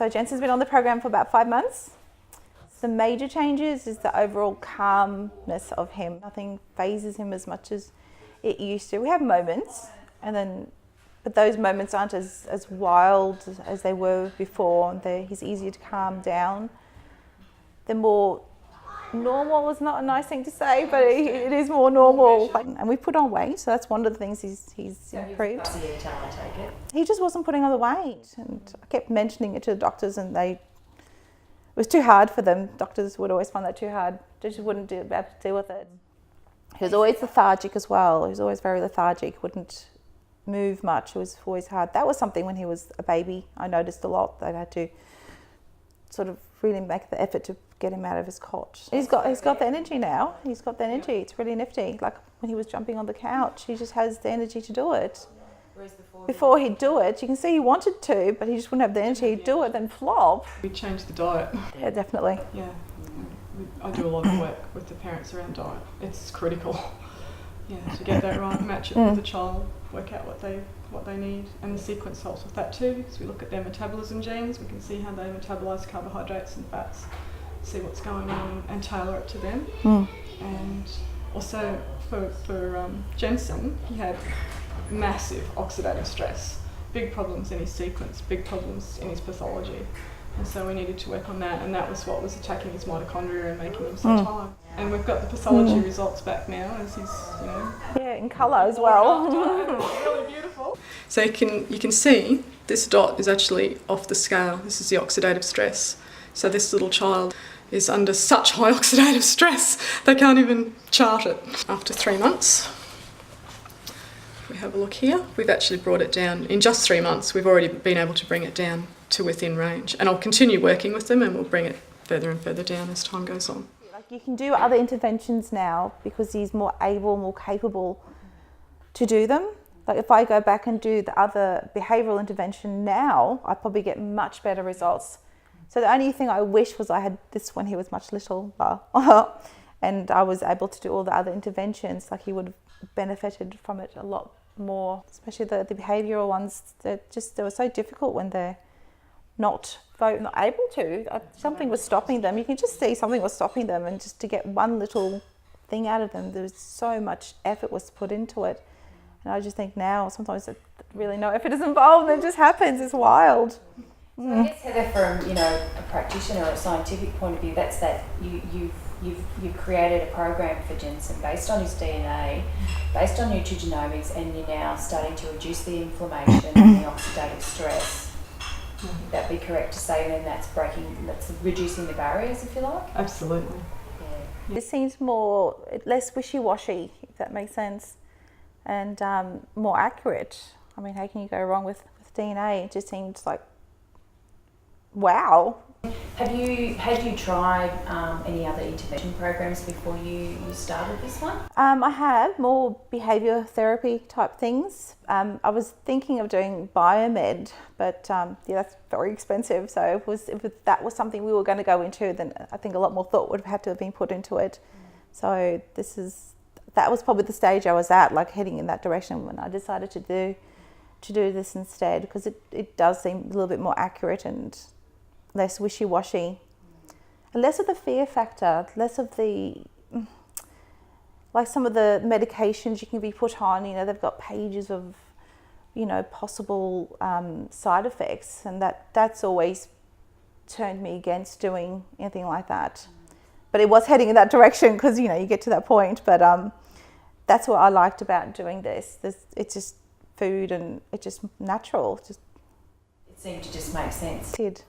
So Jensens been on the program for about 5 months. The major changes is the overall calmness of him. Nothing phases him as much as it used to. We have moments, but those moments aren't as wild as they were before. He's easier to calm down. They're more normal is not a nice thing to say, but it is more normal. And we put on weight, so that's one of the things he's improved. He just wasn't putting on the weight, and I kept mentioning it to the doctors, and it was too hard for them. Doctors would always find that too hard. They just wouldn't be able to deal with it. He was always lethargic as well. He was always very lethargic, wouldn't move much. It was always hard. That was something when he was a baby I noticed a lot. They had to sort of really make the effort to get him out of his cot. He's got the energy now. He's got the energy. It's really nifty. Like when he was jumping on the couch, he just has the energy to do it. Whereas before he'd do it, you can see he wanted to, but he just wouldn't have the energy. He'd do it, then flop. We changed the diet. Yeah, definitely. Yeah, I do a lot of work with the parents around diet. It's critical. Yeah, to get that right, match it with the child, work out what they need, and the sequence helps with that too, because we look at their metabolism genes. We can see how they metabolize carbohydrates and fats, see what's going on, and tailor it to them. And also for Jensen, he had massive oxidative stress, big problems in his sequence, big problems in his pathology, and so we needed to work on that, and that was what was attacking his mitochondria and making him so tired. And we've got the pathology results back now, as he's, yeah, in colour as well. It's really beautiful. So you can see this dot is actually off the scale. This is the oxidative stress. So this little child is under such high oxidative stress they can't even chart it. After 3 months, if we have a look here, we've actually brought it down. In just 3 months, we've already been able to bring it down to within range. And I'll continue working with them, and we'll bring it further and further down as time goes on. You can do other interventions now because he's more able, more capable to do them. Like if I go back and do the other behavioural intervention now, I probably get much better results. So the only thing I wish was I had this when he was much littler, and I was able to do all the other interventions. Like he would have benefited from it a lot more, especially the behavioural ones. They were so difficult when they're not able to. Something was stopping them. You can just see something was stopping them, and just to get one little thing out of them, there was so much effort was put into it. And I just think now sometimes really no effort is involved, and it just happens. It's wild. So I guess, Heather, from a practitioner or a scientific point of view, that's that you've created a program for Jensen based on his DNA, based on nutrigenomics, and you're now starting to reduce the inflammation and the oxidative stress. Would that be correct to say then that's reducing the barriers, if you like? Absolutely. Yeah. It seems less wishy-washy, if that makes sense, and more accurate. I mean, how can you go wrong with DNA? It just seems like, wow. Had you tried any other intervention programs before you started this one? I have more behaviour therapy type things. I was thinking of doing biomed, but that's very expensive. So if that was something we were going to go into, then I think a lot more thought would have had to have been put into it. So that was probably the stage I was at, like heading in that direction when I decided to do this instead, because it does seem a little bit more accurate and less wishy-washy, and less of the fear factor, less of the, like some of the medications you can be put on, they've got pages of, possible side effects, and that's always turned me against doing anything like that. But it was heading in that direction because, you get to that point, but that's what I liked about doing this. It's just food, and it's just natural. It seemed to just make sense. It did.